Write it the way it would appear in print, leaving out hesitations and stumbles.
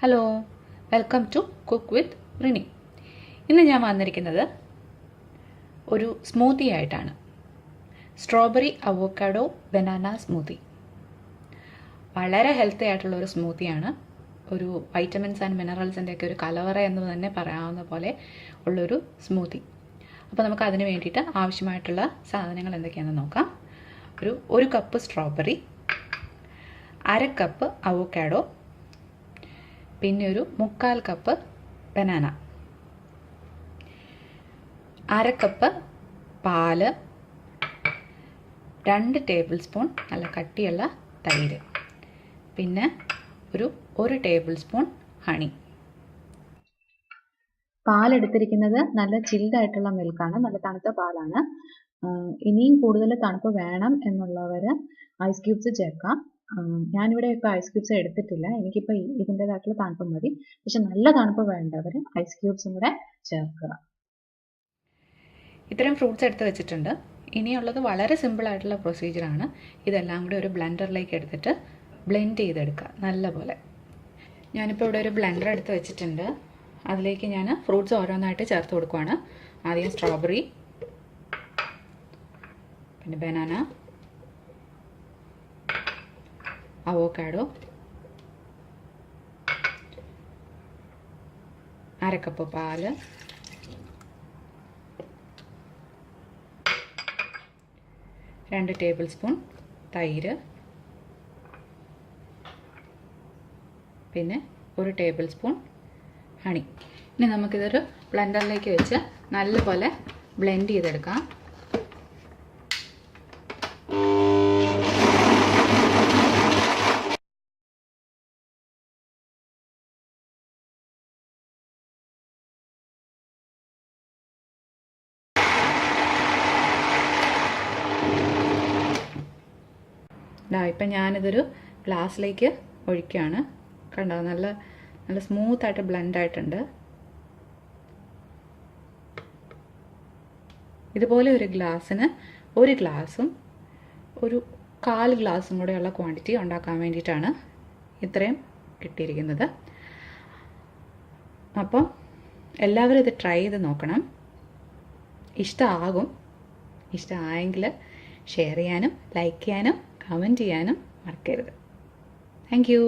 Hello, welcome to cook with Rini. ഇന്ന് ഞാൻ വന്നിരിക്കുന്നത് ഒരു സ്മൂത്തി ആയിട്ടാണ്. Strawberry avocado banana smoothie. വളരെ ഹെൽത്തി ആയിട്ടുള്ള ഒരു സ്മൂത്തിയാണ്. ഒരു വൈറ്റമിൻസ് ആൻഡ് മിനറൽസിൻ്റെ ഒക്കെ ഒരു കലവറ എന്ന് തന്നെ പറയാവുന്ന പോലെ ഉള്ളൊരു സ്മൂത്തി. അപ്പോൾ നമുക്ക് അതിന് വേണ്ടിയിട്ട് ആവശ്യമായിട്ടുള്ള സാധനങ്ങൾ എന്തൊക്കെയാണെന്ന് നോക്കാം. ഒരു കപ്പ് സ്ട്രോബെറി, 1/2 കപ്പ് അവോക്കാഡോ, പിന്നെ 1/4 കപ്പ് ബനാന, 1/2 കപ്പ് പാല്, 2 ടേബിൾ സ്പൂൺ നല്ല കട്ടിയുള്ള തൈര്, പിന്നെ 1 ടേബിൾ സ്പൂൺ ഹണി. പാലെടുത്തിരിക്കുന്നത് നല്ല ചിൽഡായിട്ടുള്ള മിൽക്കാണ്, നല്ല തണുത്ത പാലാണ്. ഇനിയും കൂടുതൽ തണുപ്പ് വേണം എന്നുള്ളവർ ഐസ് ക്യൂബ്സ് ചേർക്കാം. ഞാനിവിടെ ഇപ്പോൾ ഐസ് ക്യൂബ്സ് എടുത്തിട്ടില്ല, എനിക്കിപ്പോൾ ഇതിൻ്റെതായിട്ടുള്ള തണുപ്പ് മതി. പക്ഷെ നല്ല തണുപ്പ് വേണ്ടവർ ഐസ് ക്യൂബ്സും കൂടെ ചേർക്കുക. ഇത്തരം ഫ്രൂട്ട്സ് എടുത്ത് വെച്ചിട്ടുണ്ട്. ഇനിയുള്ളത് വളരെ സിമ്പിളായിട്ടുള്ള പ്രൊസീജിയറാണ്. ഇതെല്ലാം കൂടി ഒരു ബ്ലെൻഡറിലേക്ക് എടുത്തിട്ട് ബ്ലെൻഡ് ചെയ്തെടുക്കുക നല്ലപോലെ. ഞാനിപ്പോൾ ഇവിടെ ഒരു ബ്ലെൻഡർ എടുത്ത് വെച്ചിട്ടുണ്ട്. അതിലേക്ക് ഞാൻ ഫ്രൂട്ട്സ് ഓരോന്നായിട്ട് ചേർത്ത് കൊടുക്കുകയാണ്. ആദ്യം സ്ട്രോബെറി, പിന്നെ ബനാന, അവോക്കാഡോ, 1/2 കപ്പ് പാല്, 2 ടേബിൾ സ്പൂൺ തൈര്, പിന്നെ 1 ടേബിൾ സ്പൂൺ ഹണി. ഇനി നമുക്കിതൊരു ബ്ലെൻഡറിലേക്ക് വെച്ച് നല്ലപോലെ ബ്ലെൻഡ് ചെയ്തെടുക്കാം. ഇപ്പം ഞാനിതൊരു ഗ്ലാസ്സിലേക്ക് ഒഴിക്കുകയാണ്. കണ്ടോ, നല്ല സ്മൂത്തായിട്ട് ബ്ലെൻഡായിട്ടുണ്ട്. ഇതുപോലെ ഒരു ഗ്ലാസ്സിന് 1 ഗ്ലാസും 1/4 ഗ്ലാസും കൂടെയുള്ള ക്വാണ്ടിറ്റി ഉണ്ടാക്കാൻ വേണ്ടിയിട്ടാണ് ഇത്രയും കിട്ടിയിരിക്കുന്നത്. അപ്പോൾ എല്ലാവരും ഇത് ട്രൈ ചെയ്ത് നോക്കണം. ഇഷ്ടമായെങ്കിൽ ഷെയർ ചെയ്യാനും ലൈക്ക് ചെയ്യാനും കമൻറ്റ് ചെയ്യാനും മറക്കരുത്. Thank you.